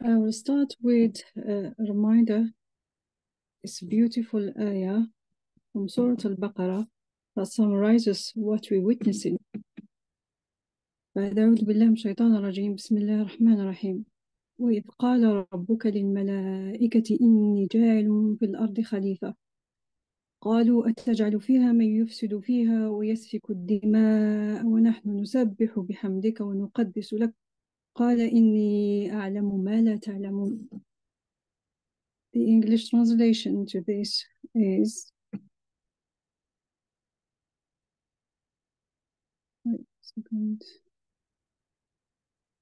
I will start with a reminder. It's a beautiful ayah from Surah Al-Baqarah that summarizes what we're witnessing. أعوذ بالله من الشيطان الرجيم بسم الله الرحمن الرحيم وإذ قال ربك للملائكة إني جاعل في الأرض خليفة قالوا أتجعل فيها من يفسد فيها ويسفك الدماء ونحن نسبح بحمدك ونقدس لك قال إني أعلم ما لا تعلمون. The English translation to this is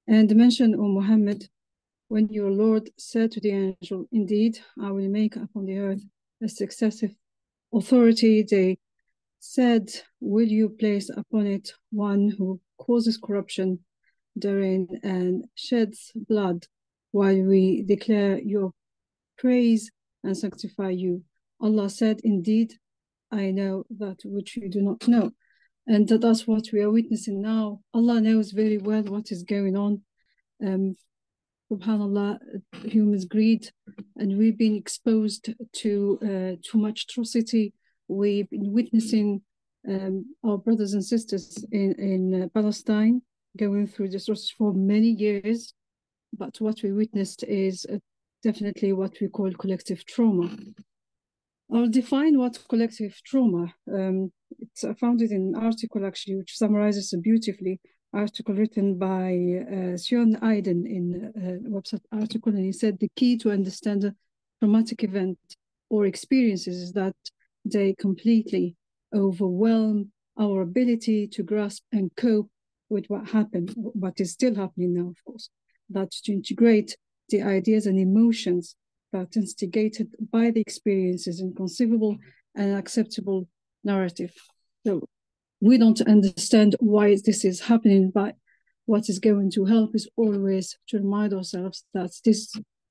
and mention, O Muhammad, when your Lord said to the angel, indeed, I will make upon the earth a successive authority. They said, will you place upon it one who causes corruption therein and sheds blood while we declare your praise and sanctify you? Allah said, indeed, I know that which you do not know. And that's what we are witnessing now. Allah knows very well what is going on. Subhanallah, humans' greed, and we've been exposed to too much atrocity. We've been witnessing our brothers and sisters in Palestine going through this process for many years. But what we witnessed is definitely what we call collective trauma. I'll define what collective trauma. It's founded in an article actually, which summarizes it beautifully. Article written by Sion Aiden in a website article, and he said the key to understand a traumatic event or experiences is that they completely overwhelm our ability to grasp and cope with what happened, what is still happening now, of course. That's to integrate the ideas and emotions that instigated by the experiences in conceivable and acceptable narrative. So we don't understand why this is happening, but what is going to help is always to remind ourselves that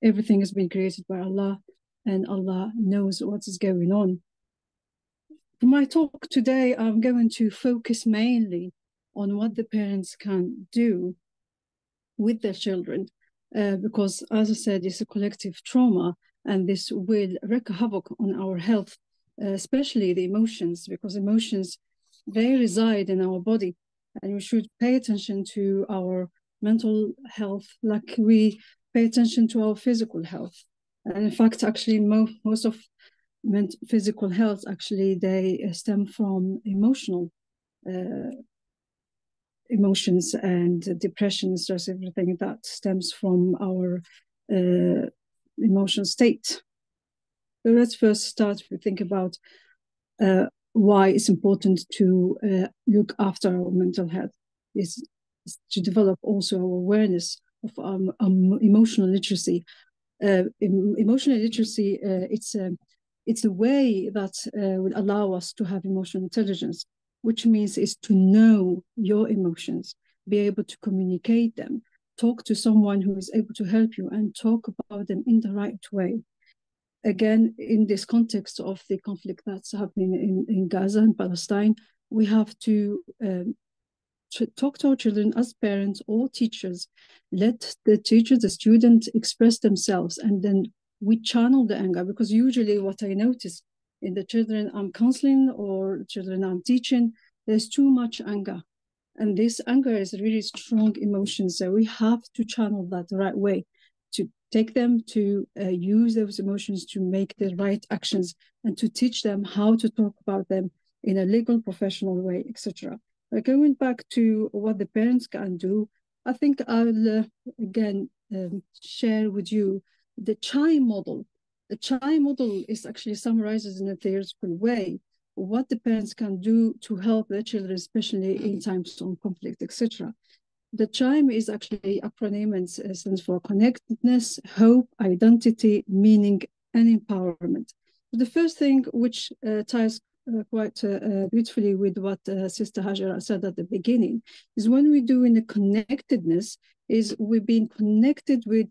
everything has been created by Allah, and Allah knows what is going on. For my talk today, I'm going to focus mainly on what the parents can do with their children, because, as I said, it's a collective trauma, and this will wreak havoc on our health, especially the emotions, because emotions, they reside in our body, and we should pay attention to our mental health like we pay attention to our physical health. And in fact, actually, most of physical health, actually, they stem from emotions and depression, stress, everything that stems from our emotional state. So let's first start to think about why it's important to look after our mental health, is to develop also our awareness of emotional literacy. Emotional literacy, it's a way that will allow us to have emotional intelligence, which means is to know your emotions, be able to communicate them, talk to someone who is able to help you, and talk about them in the right way. Again, in this context of the conflict that's happening in Gaza and Palestine, we have to talk to our children as parents or teachers. Let the teachers, the students express themselves, and then we channel the anger, because usually what I notice in the children I'm counseling or children I'm teaching, there's too much anger. And this anger is a really strong emotion. So we have to channel that the right way, to take them to use those emotions to make the right actions, and to teach them how to talk about them in a legal, professional way, etc. Going back to what the parents can do, I think I'll again share with you the CHIME model. The CHIME model is actually summarizes in a theoretical way what the parents can do to help their children, especially in times of conflict, etc. The CHIME is actually acronym and stands for connectedness, hope, identity, meaning, and empowerment. The first thing, which ties quite beautifully with what Sister Hajara said at the beginning, is when we do in the connectedness, is we've been connected with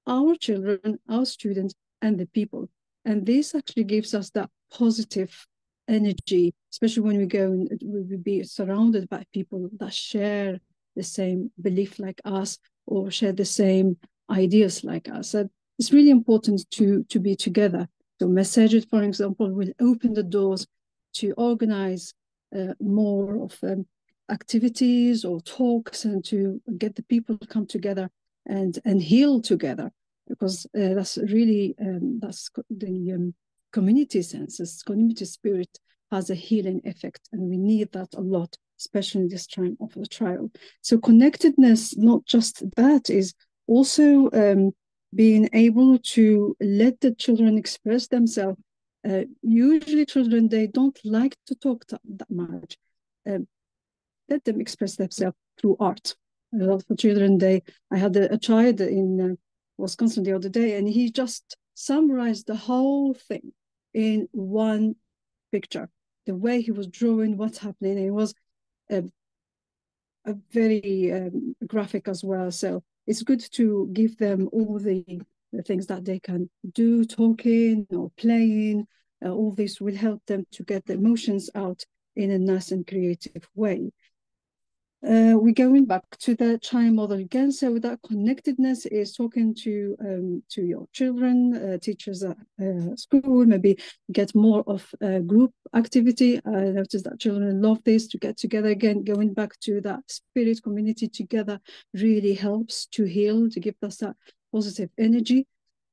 our children, our students, and the people. And this actually gives us that positive energy, especially when we go and we will be surrounded by people that share the same belief like us or share the same ideas like us. So it's really important to be together. So Masajid, for example, will open the doors to organize more of activities or talks and to get the people to come together and heal together, because that's really that's the community sense, this community spirit has a healing effect, and we need that a lot, especially in this time of the trial. So connectedness, not just that, is also being able to let the children express themselves. Usually children, they don't like to talk that much. Let them express themselves through art. A lot of children, I had a child in Wisconsin the other day, and he just summarized the whole thing in one picture. The way he was drawing what's happening, it was a very graphic as well. So it's good to give them all the things that they can do, talking or playing. All this will help them to get the emotions out in a nice and creative way. We're going back to the child model again. So that connectedness is talking to your children, teachers at school, maybe get more of a group activity. I noticed that children love this, to get together again. Going back to that spirit community together really helps to heal, to give us that positive energy.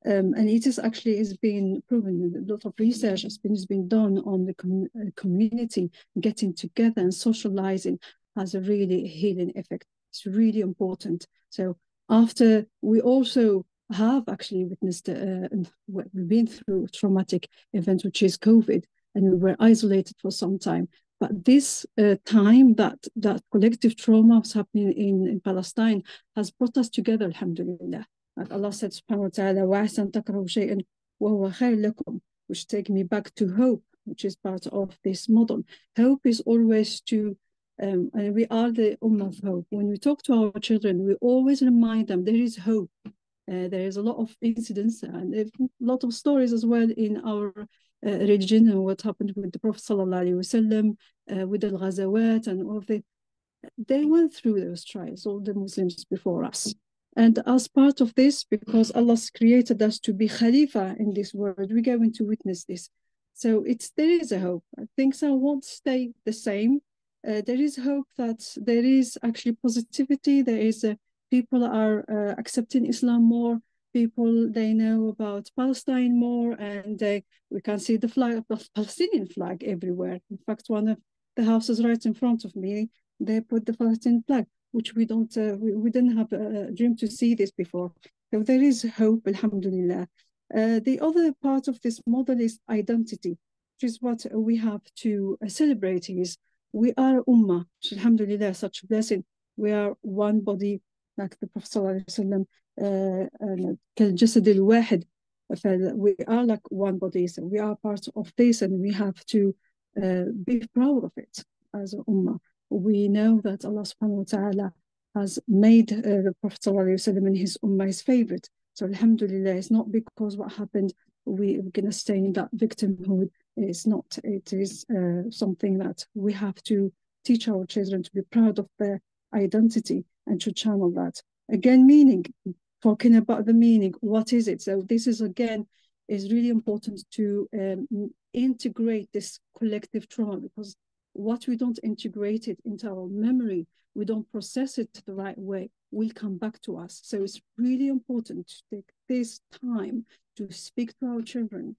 And it is being proven. A lot of research has been done on the community getting together and socializing has a really healing effect. It's really important. So after we also have actually witnessed, we've been through a traumatic event, which is COVID, and we were isolated for some time. But this time that collective trauma was happening in Palestine has brought us together, alhamdulillah. Like Allah said, subhanahu wa ta'ala, وَعَسَىٰ أَن تَكْرَهُوا شَيْئًا وَهُوَ خَيْرٌ لَكُمْ, which takes me back to hope, which is part of this model. Hope is always to and we are the ummah of hope. When we talk to our children, we always remind them there is hope. There is a lot of incidents and a lot of stories as well in our religion, and what happened with the Prophet sallallahu alaihi wasallam, with the Ghazawat and all of it. They went through those trials, all the Muslims before us. And as part of this, because Allah's created us to be Khalifa in this world, we're going to witness this. So there is a hope. Things won't stay the same. There is hope that there is actually positivity. There is people are accepting Islam more. People, they know about Palestine more, and we can see the Palestinian flag everywhere. In fact, one of the houses right in front of me, they put the Palestinian flag, which we didn't have a dream to see this before. So there is hope, alhamdulillah. The other part of this model is identity, which is what we have to celebrate is we are ummah, alhamdulillah, such a blessing. We are one body, like the Prophet sallallahu alaihi wasallam, كالجسد الواحد. We are like one body, so we are part of this, and we have to be proud of it as an ummah. We know that Allah subhanahu wa ta'ala has made the Prophet sallallahu alaihi wasallam and his ummah his favorite. So alhamdulillah, it's not because what happened we're going to stay in that victimhood. It's not. It is something that we have to teach our children to be proud of their identity and to channel that. Again, meaning, talking about the meaning, what is it? So this is, again, is really important to integrate this collective trauma, because what we don't integrate it into our memory, we don't process it the right way, will come back to us. So it's really important to take this time to speak to our children,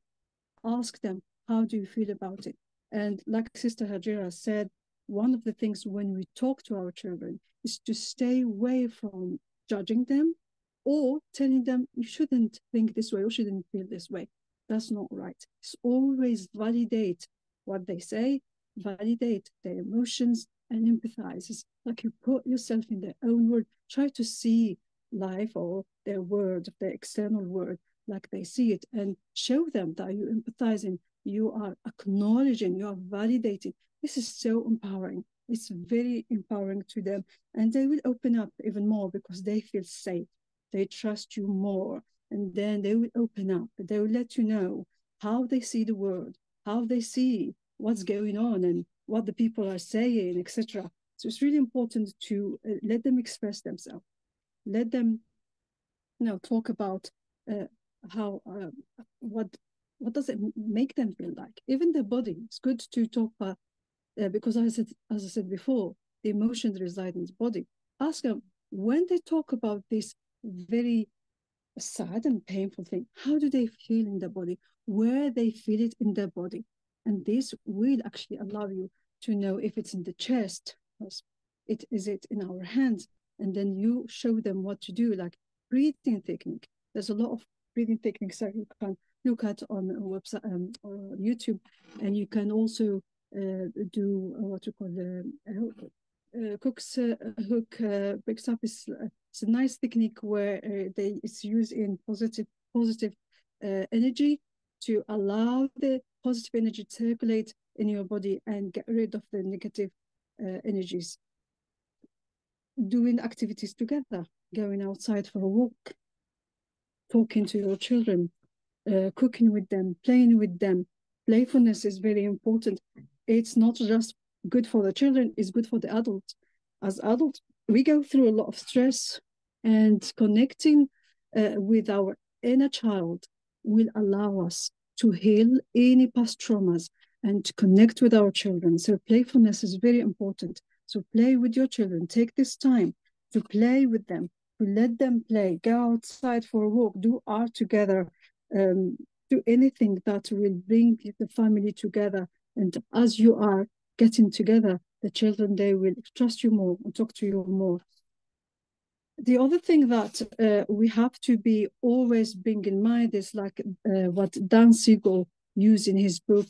ask them, how do you feel about it? And like Sister Hajira said, one of the things when we talk to our children is to stay away from judging them or telling them, you shouldn't think this way or shouldn't feel this way. That's not right. It's always validate what they say, validate their emotions, and empathize. It's like you put yourself in their own world, try to see life or their world, their external world, like they see it, and show them that you're empathizing, you are acknowledging, you are validating. This is so empowering. It's very empowering to them, and they will open up even more because they feel safe. They trust you more, and then they will open up. They will let you know how they see the world, how they see what's going on and what the people are saying, etc. So it's really important to let them express themselves. Let them, talk about how what does it make them feel like. Even their body. It's good to talk about because as I said before, the emotions reside in the body. Ask them when they talk about this very sad and painful thing, how do they feel in their body? Where they feel it in their body? And this will actually allow you to know if it's in the chest, is it in our hands? And then you show them what to do, like breathing technique. There's a lot of breathing techniques that you can look at on a website or YouTube, and you can also do what you call the Cook's hook breaks up is it's a nice technique where it's used in positive energy to allow the positive energy to circulate in your body and get rid of the negative energies. Doing activities together, going outside for a walk, talking to your children, cooking with them, playing with them. Playfulness is very important. It's not just good for the children, it's good for the adults. As adults, we go through a lot of stress, and connecting with our inner child will allow us to heal any past traumas and to connect with our children. So playfulness is very important. So play with your children. Take this time to play with them, to let them play, go outside for a walk, do art together, do anything that will bring the family together. And as you are getting together, the children, they will trust you more and talk to you more. The other thing that we have to be always bring in mind is like what Dan Siegel used in his book,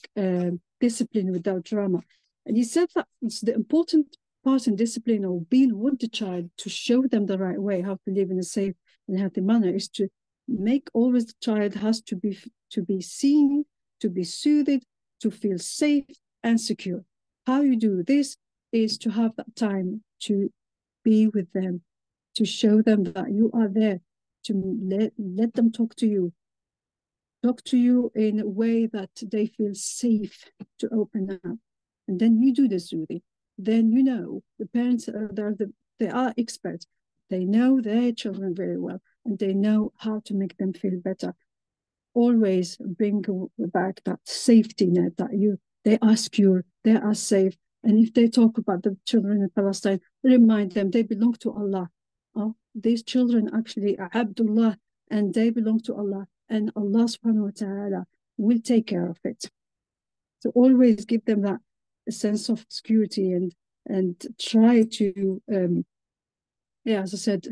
Discipline Without Drama. And he said that it's the important part in discipline or being with the child to show them the right way, how to live in a safe and healthy manner, is to make always the child has to be seen, to be soothed, to feel safe and secure. How you do this is to have that time to be with them, to show them that you are there, to let them talk to you in a way that they feel safe to open up. And then you do the soothing. Then the parents they are experts. They know their children very well, and they know how to make them feel better. Always bring back that safety net that they are secure, they are safe. And if they talk about the children in Palestine, remind them they belong to Allah. These children actually are Abdullah, and they belong to Allah, and Allah subhanahu wa ta'ala will take care of it. So always give them that sense of security and try to as I said,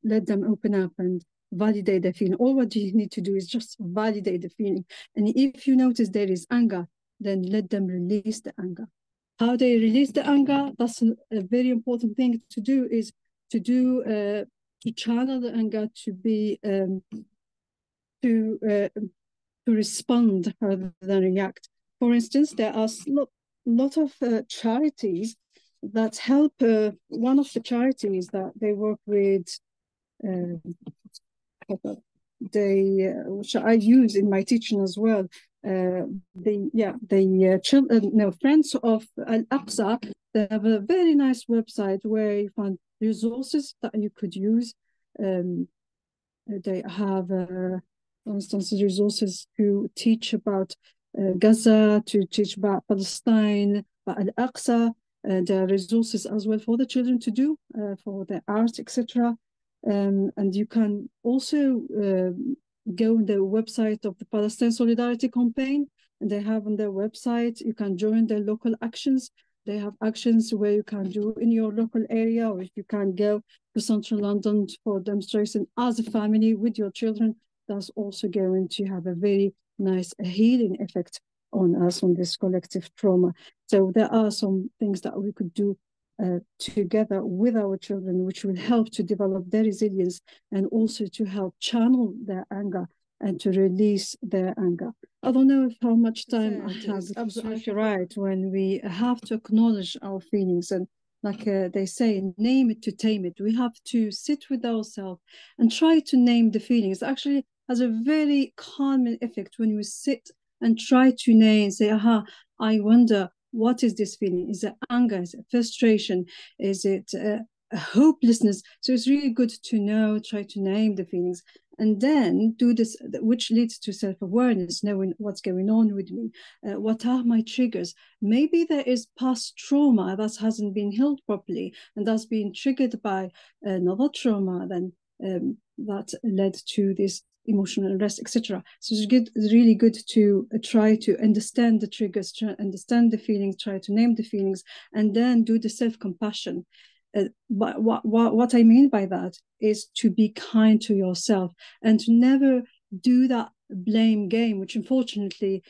let them open up and validate the feeling. All what you need to do is just validate the feeling. And if you notice there is anger, then let them release the anger. How they release the anger, that's a very important thing to do, is to channel the anger to be to respond rather than react. For instance, there are a lot of charities that help. One of the charities that they work with, which I use in my teaching as well. Friends of Al-Aqsa, they have a very nice website where you find resources that you could use. They have, for instance, resources to teach about Gaza, to teach about Palestine, about Al-Aqsa. There are resources as well for the children to do, for the art, etc. And you can also go on the website of the Palestine Solidarity Campaign, and they have on their website, you can join their local actions. They have actions where you can do in your local area, or if you can go to central London for demonstration as a family with your children, that's also going to have a very nice healing effect on us, on this collective trauma. So there are some things that we could do together with our children, which will help to develop their resilience and also to help channel their anger and to release their anger. I don't know how much time I have. It's absolutely right. When we have to acknowledge our feelings, and like they say, name it to tame it. We have to sit with ourselves and try to name the feelings. It actually has a very calming effect when we sit and try to name, say, aha, I wonder what is this feeling? Is it anger? Is it frustration? Is it hopelessness? So it's really good to know, try to name the feelings, and then do this, which leads to self-awareness, knowing what's going on with me. What are my triggers? Maybe there is past trauma that hasn't been healed properly, and that's been triggered by another trauma then that led to this emotional unrest, etc. So it's really good to try to understand the triggers, try to understand the feelings, try to name the feelings, and then do the self-compassion. But what I mean by that is to be kind to yourself and to never do that blame game, which unfortunately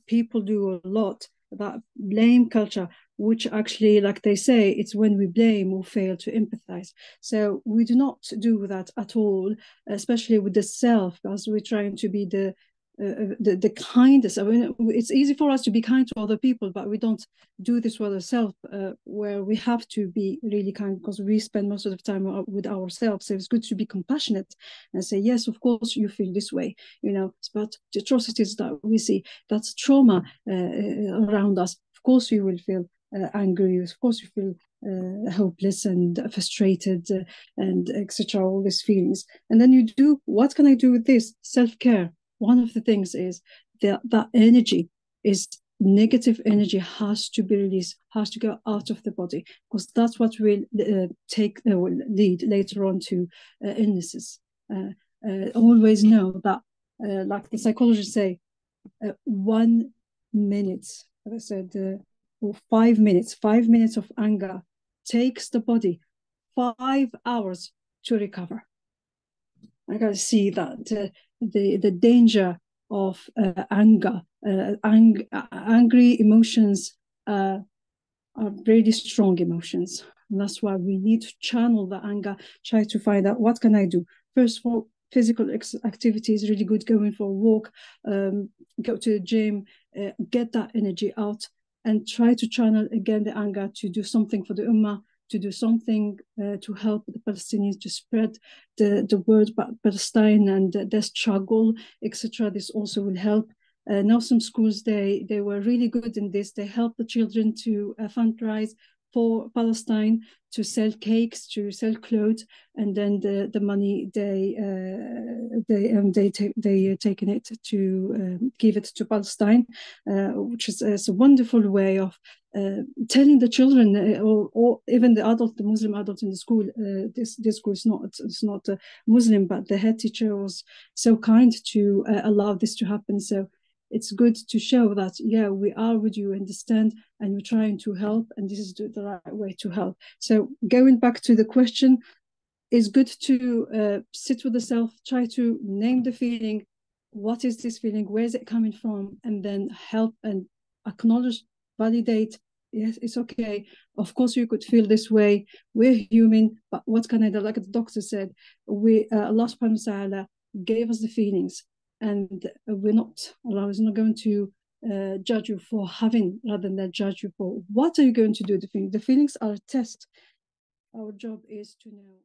people do a lot, that blame culture, which actually, like they say, it's when we blame we fail to empathize. So we do not do that at all, especially with the self, as we're trying to be the kindest. I mean, it's easy for us to be kind to other people, but we don't do this with ourselves, where we have to be really kind because we spend most of the time with ourselves. So it's good to be compassionate and say, yes, of course you feel this way, but the atrocities that we see, that's trauma around us. Of course you will feel angry, of course you feel hopeless and frustrated and etc., all these feelings. And then you do, what can I do with this? Self-care. One of the things is that energy is negative energy has to be released, has to go out of the body, because that's what will will lead later on to illnesses. Always know that, like the psychologists say, 1 minute, I said, or 5 minutes, 5 minutes of anger takes the body 5 hours to recover. I gotta see that the danger of anger, angry emotions are really strong emotions. And that's why we need to channel the anger, try to find out what can I do. First of all, physical activity is really good, going for a walk, go to the gym, get that energy out, and try to channel again the anger to do something for the Ummah, to do something to help the Palestinians, to spread the word about Palestine and their struggle, etc. This also will help. Now some schools, they were really good in this. They help the children to fundraise for Palestine, to sell cakes, to sell clothes, and then the money they taken it to give it to Palestine, which is a wonderful way of telling the children, or even the adult, the Muslim adult in the school. This school is not Muslim, but the head teacher was so kind to allow this to happen. So it's good to show that, yeah, we are with you, understand, and we're trying to help, and this is the right way to help. So going back to the question, it's good to sit with the self, try to name the feeling. What is this feeling? Where is it coming from? And then help and acknowledge, validate. Yes, it's okay. Of course, you could feel this way. We're human, but what can I do? Like the doctor said, Allah subhanahu wa ta'ala gave us the feelings, and Allah is not going to judge you for having, rather than judge you for what are you going to do. The feelings are a test. Our job is to know